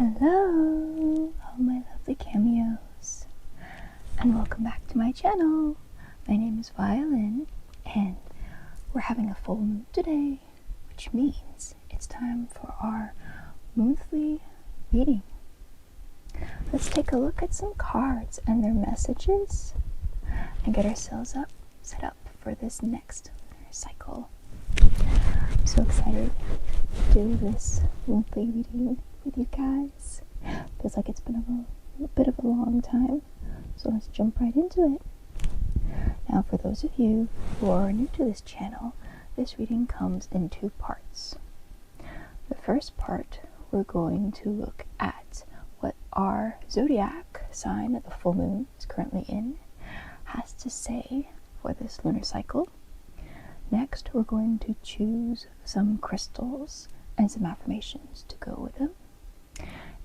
Hello, all my lovely cameos, and welcome back to my channel. My name is Violin, and we're having a full moon today, which means it's time for our monthly reading. Let's take a look at some cards and their messages, and get ourselves set up for this next lunar cycle. I'm so excited to do this monthly reading with you guys. Feels like it's been a bit of a long time, so let's jump right into it. Now, for those of you who are new to this channel, this reading comes in two parts. The first part, we're going to look at what our zodiac sign that the full moon is currently in has to say for this lunar cycle. Next, we're going to choose some crystals and some affirmations to go with them.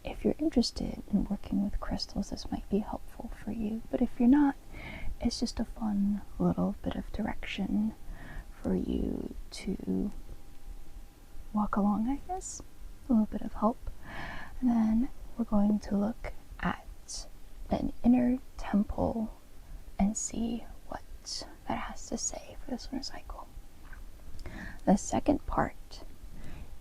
If you're interested in working with crystals, this might be helpful for you, but if you're not, it's just a fun little bit of direction for you to walk along, I guess. A little bit of help. And then we're going to look at an inner temple and see what that has to say for this lunar cycle. The second part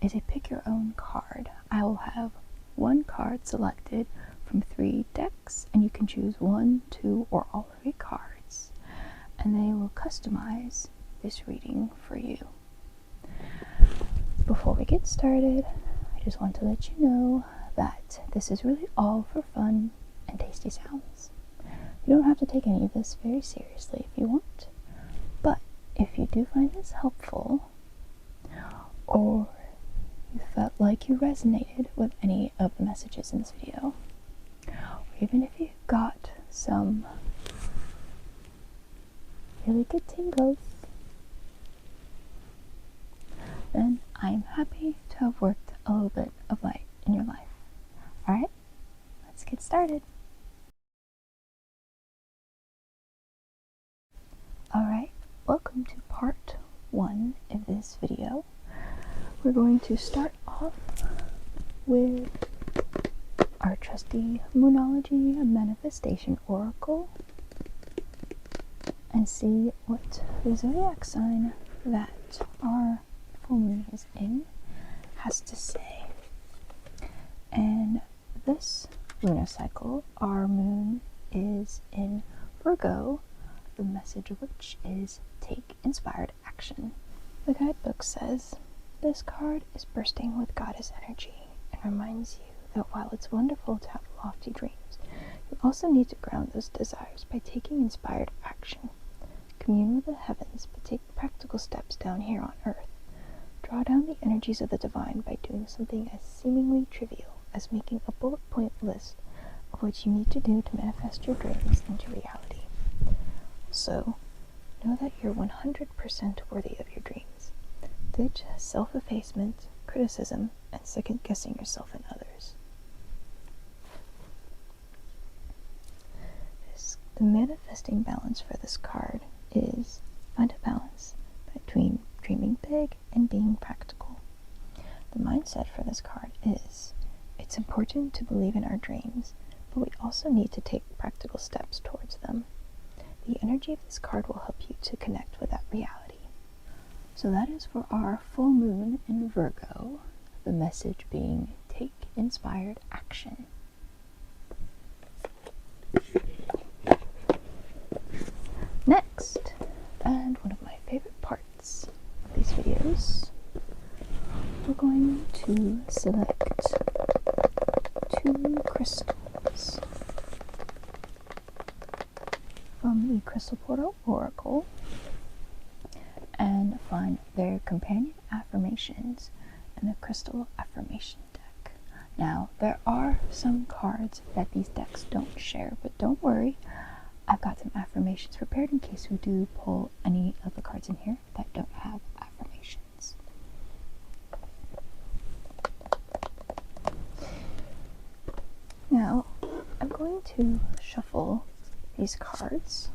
is a pick your own card. I will have one card selected from 3 decks, and you can choose 1, 2, or all 3 cards, and they will customize this reading for you. Before we get started, I just want to let you know that this is really all for fun and tasty sounds. You don't have to take any of this very seriously if you want, but if you do find this helpful, or you felt like you resonated with any of the messages in this video, or even if you got some really good tingles, then I'm happy to have worked a little bit of light in your life. Alright, let's get started. Alright, welcome to part 1 of this video. We're going to start off with our trusty Moonology Manifestation Oracle and see what the zodiac sign that our full moon is in has to say. And this lunar cycle, our moon is in Virgo, the message of which is take inspired action. The guidebook says, this card is bursting with goddess energy and reminds you that while it's wonderful to have lofty dreams, you also need to ground those desires by taking inspired action. Commune with the heavens, but take practical steps down here on earth. Draw down the energies of the divine by doing something as seemingly trivial as making a bullet point list of what you need to do to manifest your dreams into reality. So, know that you're 100% worthy of your dreams. Ditch self-effacement, criticism, and second-guessing yourself and others. The manifesting balance for this card is find a balance between dreaming big and being practical. The mindset for this card is, it's important to believe in our dreams, but we also need to take practical steps towards them. The energy of this card will help you to connect with that reality. So that is for our full moon in Virgo, the message being take inspired action. Next, and one of my favorite parts of these videos, we're going to select 2 crystals from the Crystal Portal Oracle and find their companion affirmations in the Crystal Affirmation deck. Now, there are some cards that these decks don't share, but don't worry, I've got some affirmations prepared in case we do pull any of the cards in here that don't have affirmations. Now, I'm going to shuffle these cards.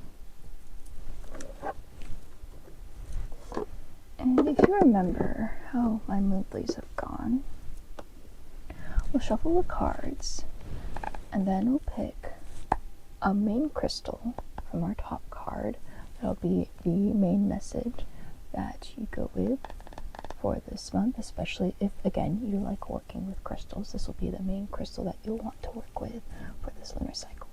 And if you remember how my monthlies have gone, We'll shuffle the cards, and then we'll pick a main crystal from our top card. That'll be the main message that you go with for this month, especially if, again, you like working with crystals. This will be the main crystal that you'll want to work with for this lunar cycle.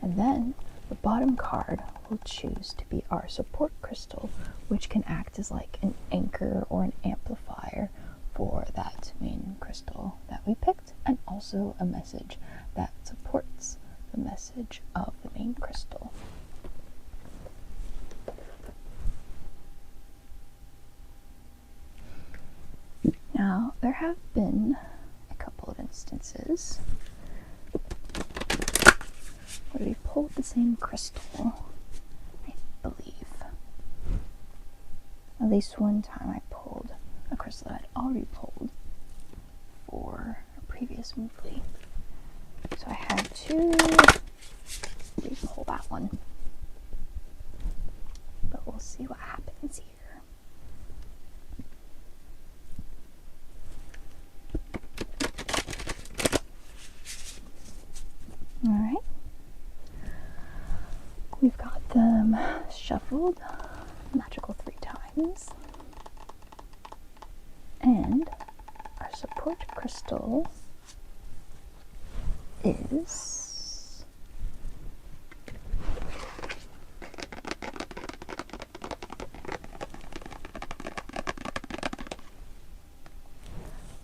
And then the bottom card we'll choose to be our support crystal, which can act as like an anchor or an amplifier for that main crystal that we picked, and also a message that supports the message of the main crystal. Now, there have been a couple of instances where we pulled the same crystal, I believe. At least one time I pulled a crystal that I'd already pulled for a previous monthly. So I had to re-pull that one. But we'll see what happens here. Alright. We've got them shuffled magical 3 times. And our support crystal is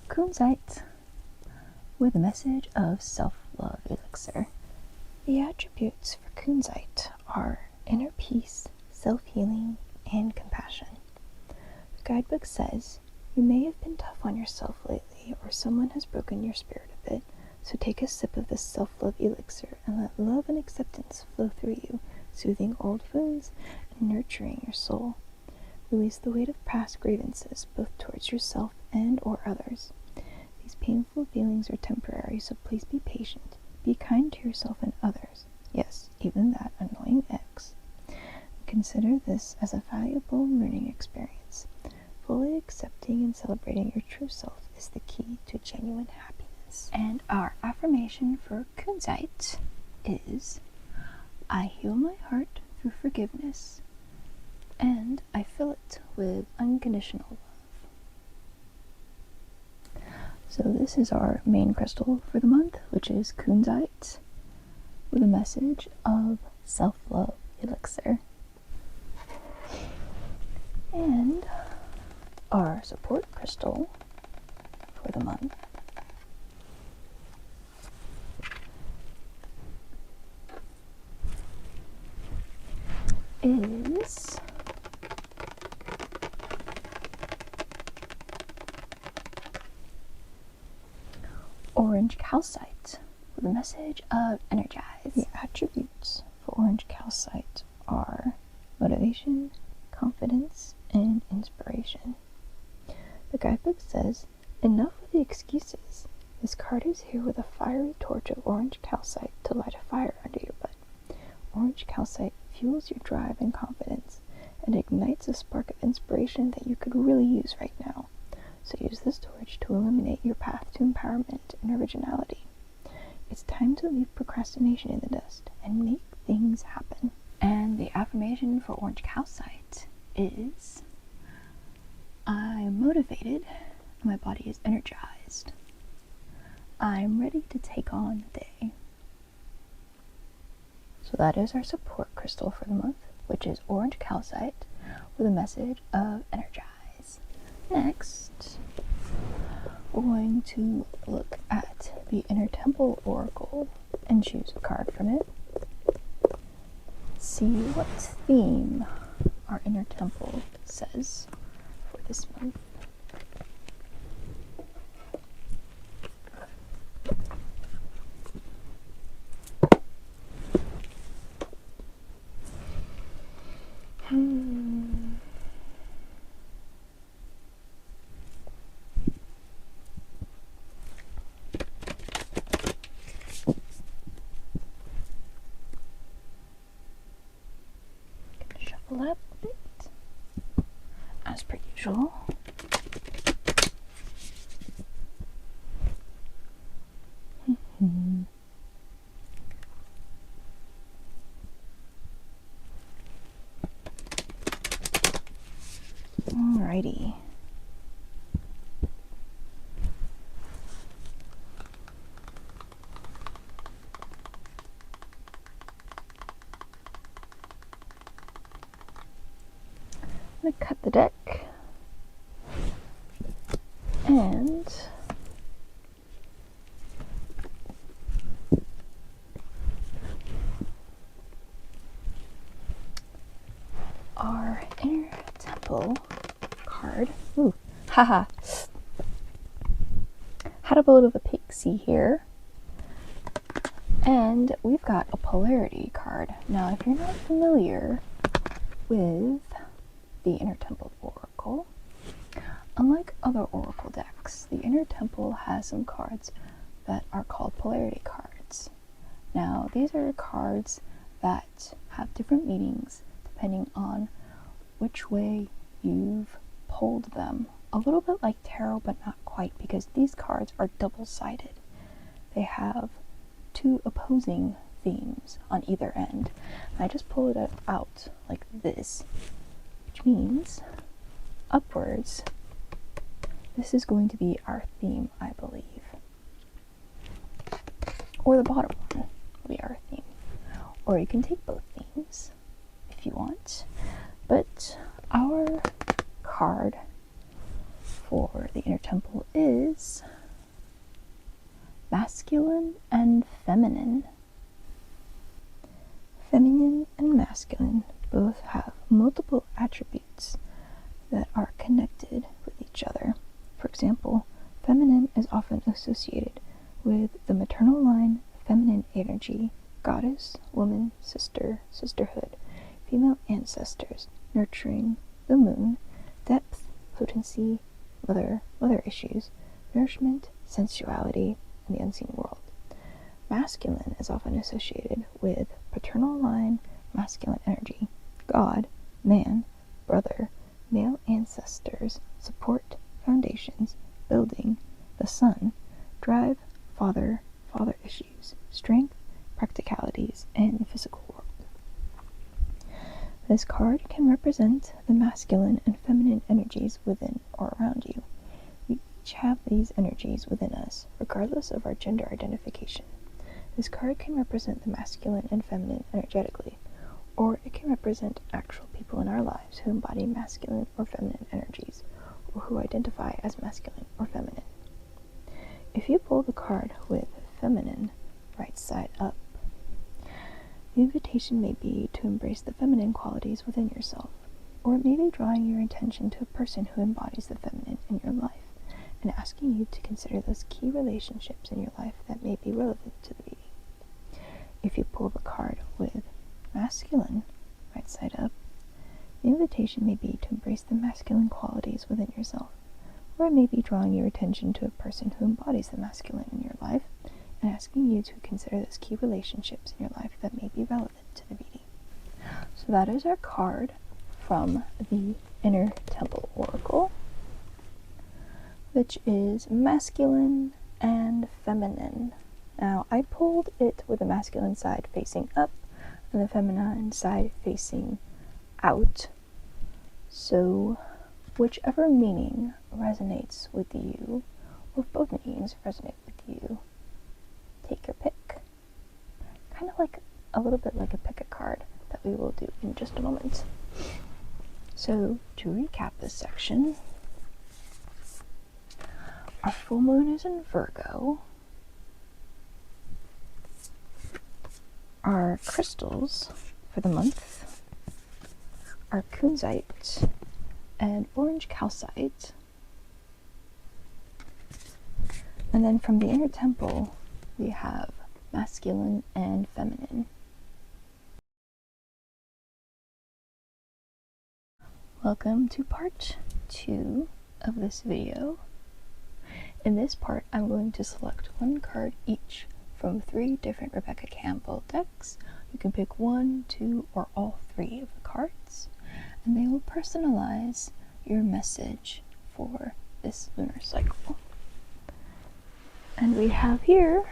kunzite with a message of self-love elixir. The attributes for kunzite are inner peace, self-healing, and compassion. The guidebook says, "You may have been tough on yourself lately, or someone has broken your spirit a bit, so take a sip of this self-love elixir and let love and acceptance flow through you, soothing old wounds and nurturing your soul. Release the weight of past grievances, both towards yourself and or others. These painful feelings are temporary, so please be patient. Be kind to yourself and others. Yes, even that annoying ex. Consider this as a valuable learning experience. Fully accepting and celebrating your true self is the key to genuine happiness." And our affirmation for kunzite is, "I heal my heart through forgiveness, and I fill it with unconditional love." So this is our main crystal for the month, which is kunzite with a message of self-love elixir. And our support crystal for the month is orange calcite with a message of energize. The attributes for orange calcite are motivation, confidence, and inspiration. The guidebook says, "Enough with the excuses. This card is here with a fiery torch of orange calcite to light a fire under your butt. Orange calcite fuels your drive and confidence and ignites a spark of inspiration that you could really use right now. So use this torch to illuminate your path to empowerment and originality. It's time to leave procrastination in the dust and make things happen." And the affirmation for orange calcite is, "I'm motivated and my body is energized. I'm ready to take on the day." So that is our support crystal for the month, which is orange calcite with a message of energize. Next, we're going to look at the Inner Temple Oracle and choose a card from it. See what theme our Inner Temple says for this month. Shuffle up a bit, as per usual. Alrighty. I'm going to cut the deck and our inner temple card. Ooh, haha. Had a bit of a peek-see here. And we've got a polarity card. Now, if you're not familiar with the Inner Temple Oracle, unlike other Oracle decks, the Inner Temple has some cards that are called polarity cards. Now, these are cards that have different meanings depending on which way you've pulled them. A little bit like tarot, but not quite, because these cards are double-sided. They have two opposing themes on either end. And I just pulled it out like this, which means upwards, this is going to be our theme, I believe. Or the bottom one will be our theme. Or you can take both themes if you want. But our card for the Inner Temple is masculine and feminine. Feminine and masculine both have multiple attributes that are connected with each other. For example, feminine is often associated with the maternal line, feminine energy, goddess, woman, sister, sisterhood, female ancestors, nurturing, the moon, depth, potency, mother issues, nourishment, sensuality, and the unseen world. Masculine is often associated with paternal line, masculine energy, God, man, brother, male ancestors, support, foundations, building, the sun, drive, father issues, strength, practicalities, and physical world. This card can represent the masculine and feminine energies within or around you. We each have these energies within us, regardless of our gender identification. This card can represent the masculine and feminine energetically, or it can represent actual people in our lives who embody masculine or feminine energies, or who identify as masculine or feminine. If you pull the card with feminine, right side up, the invitation may be to embrace the feminine qualities within yourself, or it may be drawing your attention to a person who embodies the feminine in your life, and asking you to consider those key relationships in your life that may be relevant to the reading. If you pull the card with masculine, right side up, the invitation may be to embrace the masculine qualities within yourself, or it may be drawing your attention to a person who embodies the masculine in your life, and asking you to consider those key relationships in your life that may be relevant to the reading. So that is our card from the Inner Temple Oracle, which is masculine and feminine. Now, I pulled it with the masculine side facing up and the feminine side facing out. So, whichever meaning resonates with you, or if both meanings resonate with you, take your pick. Kind of like a little bit like a pick a card that we will do in just a moment. So, to recap this section, our full moon is in Virgo. Our crystals for the month are kunzite and orange calcite. And then from the Inner Temple, we have masculine and feminine. Welcome to part 2 of this video. In this part, I'm going to select one card each from 3 different Rebecca Campbell decks. You can pick 1, 2, or all 3 of the cards, and they will personalize your message for this lunar cycle. And we have here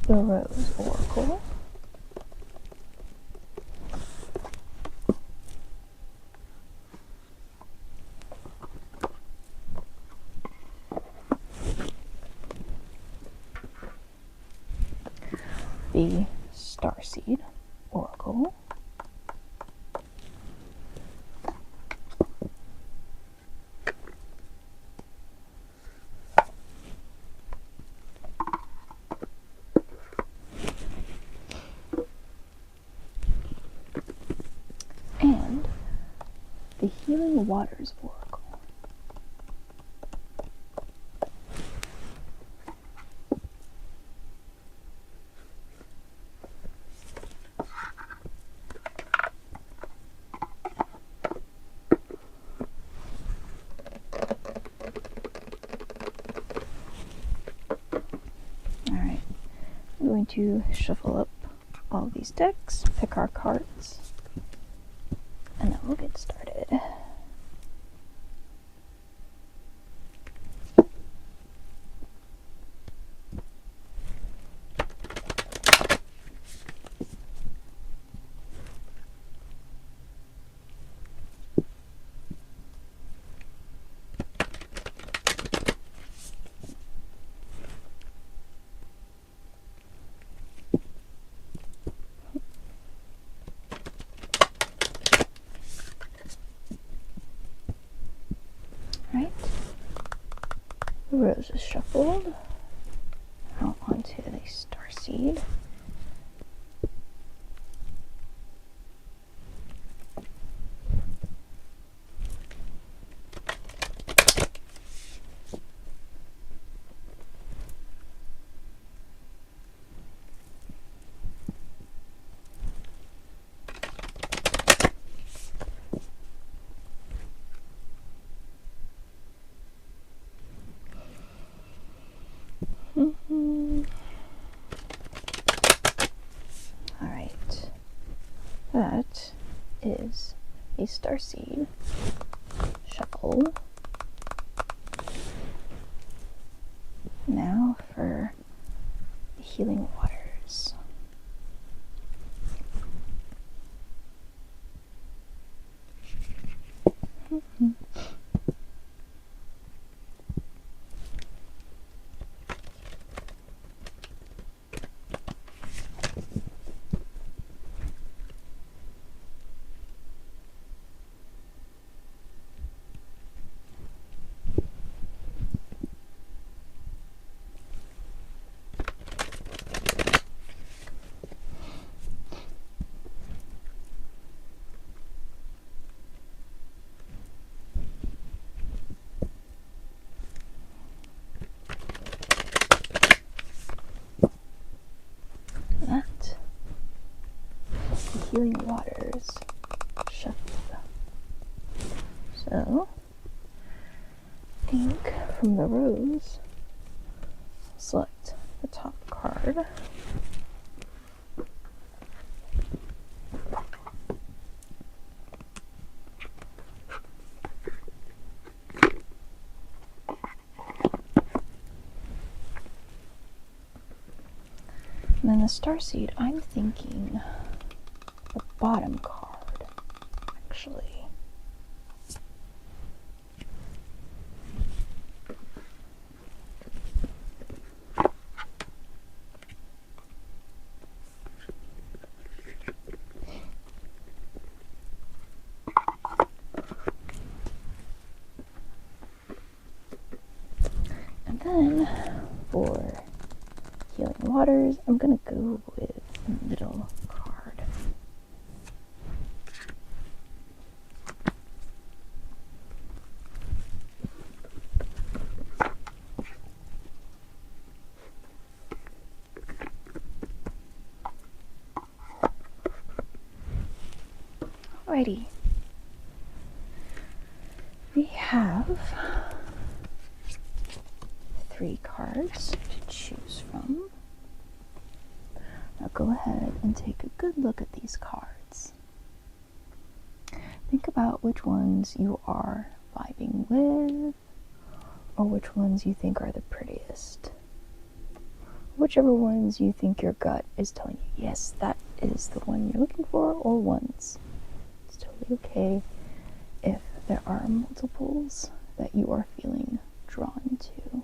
the Rose Oracle, the Starseed Oracle. And the Healing Waters Oracle. Alright, I'm going to shuffle up all these decks, pick our cards, and then we'll get started. Right, the rose is shuffled out onto the Starseed. Alright, that is a Starseed shuffle. Now for the Healing Waters. That the Healing Waters shuffled. So, I think from the rose, select the top card. And then the Starseed, I'm thinking the bottom card, actually. And then for Healing Waters, I'm gonna go with the middle card. Alrighty. We have 3 cards to choose from. Now go ahead and take a good look at these cards. Think about which ones you are vibing with, or which ones you think are the prettiest. Whichever ones you think your gut is telling you, yes, that is the one you're looking for, or ones. It's totally okay if there are multiples that you are feeling drawn to.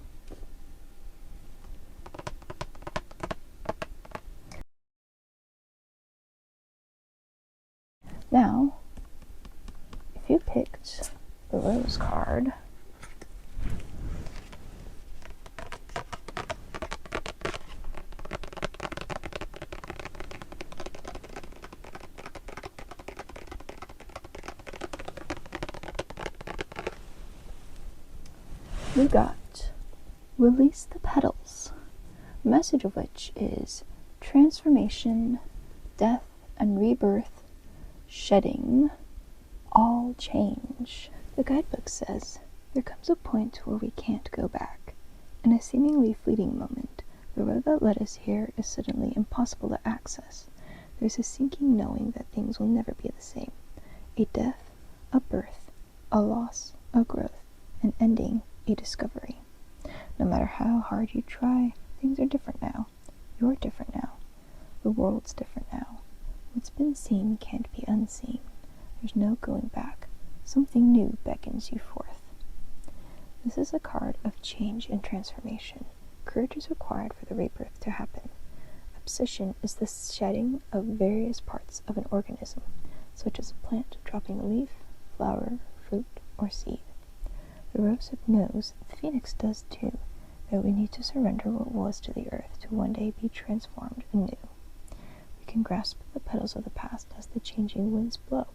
Now, if you picked the rose card, we got release the petals, the message of which is transformation, death and rebirth, shedding, all change. The guidebook says, there comes a point where we can't go back. In a seemingly fleeting moment, the road that led us here is suddenly impossible to access. There's a sinking knowing that things will never be the same. A death, a birth, a loss, a growth, an ending, a discovery. No matter how hard you try, things are different now. You're different now. The world's different now. What's been seen can't be unseen. There's no going back. Something new beckons you forth. This is a card of change and transformation. Courage is required for the rebirth to happen. Abscission is the shedding of various parts of an organism, such as a plant dropping a leaf, flower, fruit, or seed. The rosehip knows, the phoenix does too, that we need to surrender what was to the earth to one day be transformed anew. We can grasp the petals of the past as the changing winds blow,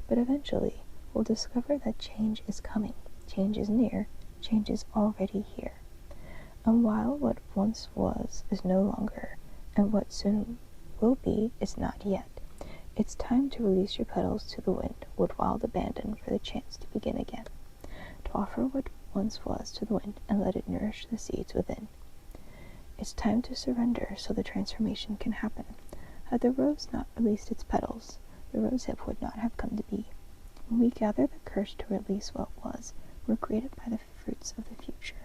but eventually we'll discover that change is coming, change is near, change is already here. And while what once was is no longer, and what soon will be is not yet, it's time to release your petals to the wind with wild abandon for the chance to begin again, to offer what once was to the wind and let it nourish the seeds within. It's time to surrender so the transformation can happen. Had the rose not released its petals, the rosehip would not have come to be. When we gather the courage to release what was, we're greeted by the fruits of the future.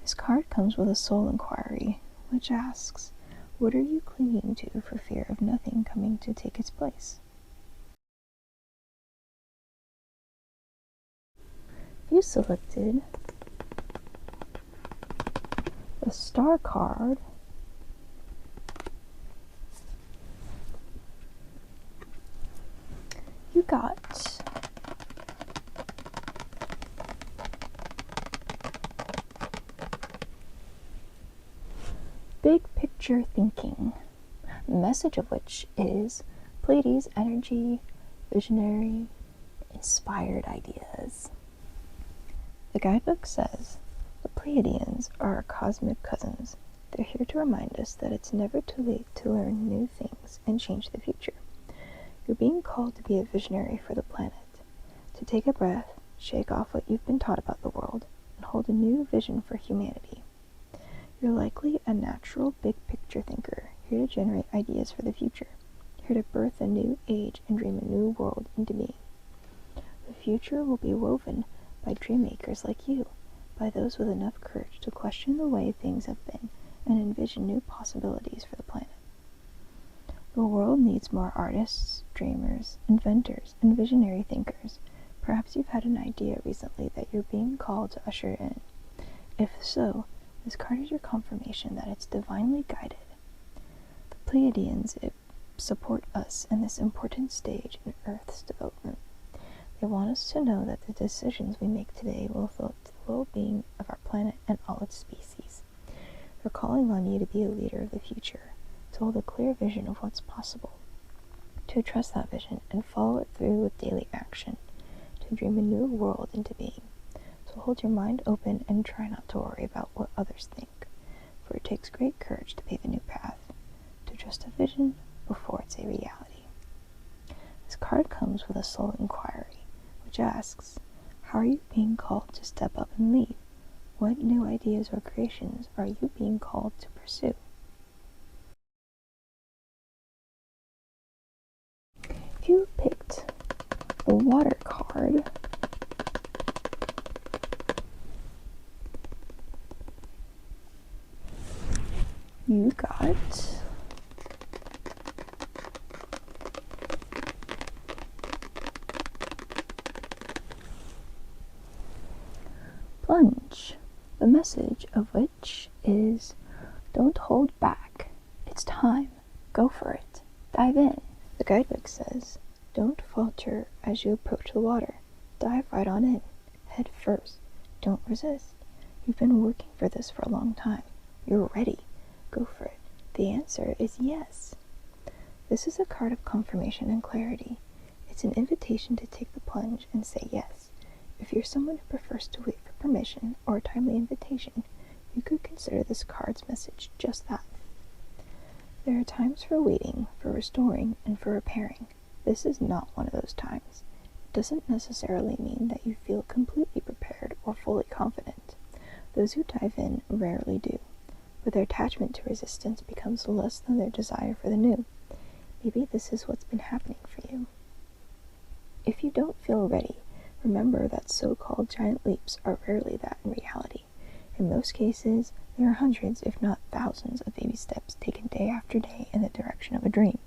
This card comes with a soul inquiry, which asks, what are you clinging to for fear of nothing coming to take its place? If you selected the star card, you got big picture thinking, the message of which is Pleiades energy, visionary, inspired ideas. The guidebook says the Pleiadians are our cosmic cousins. They're here to remind us that it's never too late to learn new things and change the future. You're being called to be a visionary for the planet, to take a breath, shake off what you've been taught about the world, and hold a new vision for humanity. You're likely a natural big picture thinker, here to generate ideas for the future, here to birth a new age and dream a new world into being. The future will be woven by dream makers like you, by those with enough courage to question the way things have been and envision new possibilities for the planet. The world needs more artists, dreamers, inventors, and visionary thinkers. Perhaps you've had an idea recently that you're being called to usher in. If so, this card is your confirmation that it's divinely guided. The Pleiadians support us in this important stage in Earth's development. They want us to know that the decisions we make today will affect the well-being of our planet and all its species. They're calling on you to be a leader of the future, to hold a clear vision of what's possible, to trust that vision and follow it through with daily action, to dream a new world into being, to hold your mind open and try not to worry about what others think, for it takes great courage to pave a new path, to trust a vision before it's a reality. This card comes with a soul inquiry, which asks, how are you being called to step up and lead? What new ideas or creations are you being called to pursue? If you picked the water card, you got plunge, the message of which is don't hold back. It's time. Go for it. Dive in. The guidebook says, don't falter as you approach the water. Dive right on in, head first. Don't resist. You've been working for this for a long time. You're ready. Go for it. The answer is yes. This is a card of confirmation and clarity. It's an invitation to take the plunge and say yes. If you're someone who prefers to wait for permission or a timely invitation, you could consider this card's message just that. There are times for waiting, for restoring, and for repairing. This is not one of those times. It doesn't necessarily mean that you feel completely prepared or fully confident. Those who dive in rarely do, but their attachment to resistance becomes less than their desire for the new. Maybe this is what's been happening for you. If you don't feel ready, remember that so-called giant leaps are rarely that in reality. In most cases, there are hundreds, if not thousands, of baby steps taken day after day in the direction of a dream.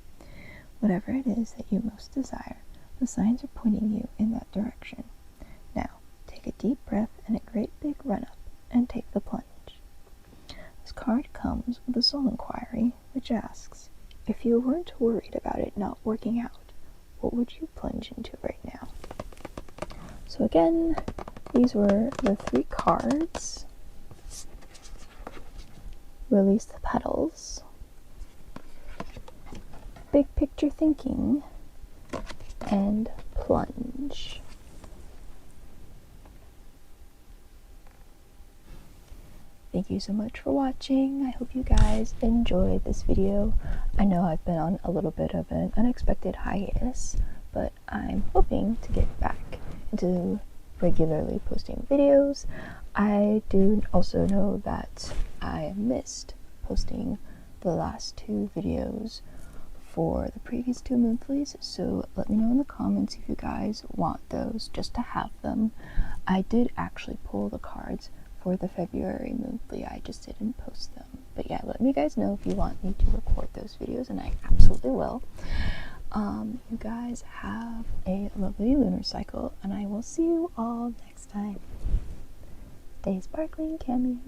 Whatever it is that you most desire, the signs are pointing you in that direction. Now, take a deep breath and a great big run-up, and take the plunge. This card comes with a soul inquiry, which asks, if you weren't worried about it not working out, what would you plunge into right now? So again, these were the 3 cards. Release the petals, big picture thinking, and plunge. Thank you so much for watching. I hope you guys enjoyed this video. I know I've been on a little bit of an unexpected hiatus, but I'm hoping to get back into regularly posting videos. I do also know that I missed posting the last 2 videos for the previous 2 monthlies, so let me know in the comments if you guys want those just to have them. I did actually pull the cards for the February monthly, I just didn't post them. But yeah, let me guys know if you want me to record those videos, and I absolutely will. You guys have a lovely lunar cycle, and I will see you all next time. Stay sparkling, cameos.